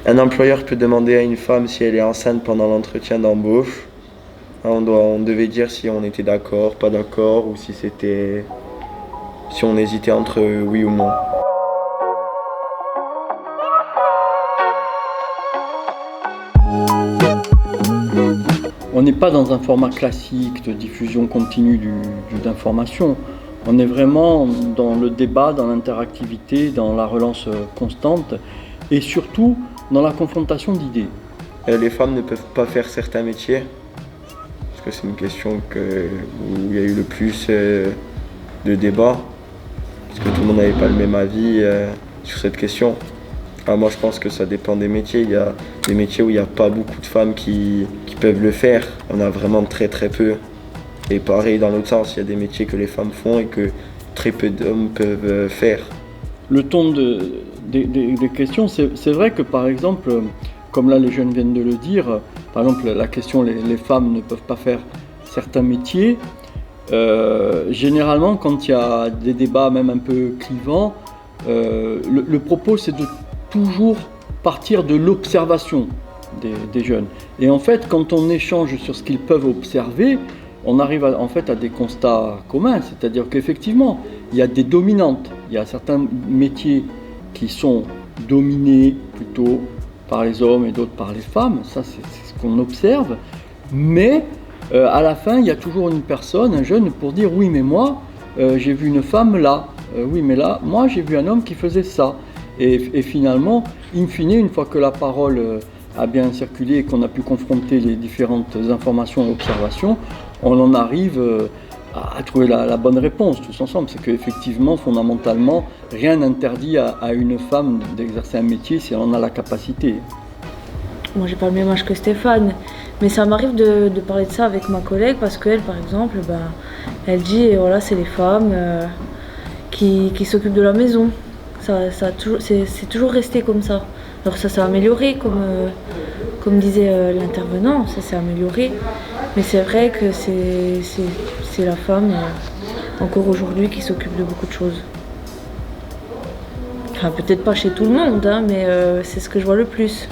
Un employeur peut demander à une femme si elle est enceinte pendant l'entretien d'embauche. On devait dire si on était d'accord, pas d'accord, ou si on hésitait entre oui ou non. On n'est pas dans un format classique de diffusion continue d'informations. On est vraiment dans le débat, dans l'interactivité, dans la relance constante et surtout dans la confrontation d'idées. Les femmes ne peuvent pas faire certains métiers, parce que c'est une question où il y a eu le plus de débats, parce que tout le monde n'avait pas le même avis sur cette question. Moi je pense que ça dépend des métiers. Il y a des métiers où il n'y a pas beaucoup de femmes qui peuvent le faire. On a vraiment très très peu. Et pareil dans l'autre sens, il y a des métiers que les femmes font et que très peu d'hommes peuvent faire. Le ton des questions, c'est vrai que par exemple, comme là les jeunes viennent de le dire, par exemple la question les femmes ne peuvent pas faire certains métiers, généralement quand il y a des débats même un peu clivants, le propos c'est de toujours partir de l'observation des jeunes. Et en fait, quand on échange sur ce qu'ils peuvent observer, on arrive en fait à des constats communs, c'est-à-dire qu'effectivement, il y a des dominantes, il y a certains métiers qui sont dominés plutôt par les hommes et d'autres par les femmes, ça c'est ce qu'on observe, mais à la fin, il y a toujours une personne, un jeune, pour dire oui, mais moi, j'ai vu une femme là, oui, mais là, moi, j'ai vu un homme qui faisait ça. Et finalement, in fine, une fois que la parole a bien circulé et qu'on a pu confronter les différentes informations et observations, on en arrive à trouver la bonne réponse tous ensemble. C'est qu'effectivement, fondamentalement, rien n'interdit à une femme d'exercer un métier si elle en a la capacité. Moi, j'ai pas le même âge que Stéphane, mais ça m'arrive de parler de ça avec ma collègue parce qu'elle, par exemple, elle dit voilà, c'est les femmes qui s'occupent de la maison. C'est toujours resté comme ça. Alors ça s'est amélioré, comme disait l'intervenant, ça s'est amélioré. Mais c'est vrai que c'est la femme, encore aujourd'hui, qui s'occupe de beaucoup de choses. Enfin, peut-être pas chez tout le monde, hein, mais c'est ce que je vois le plus.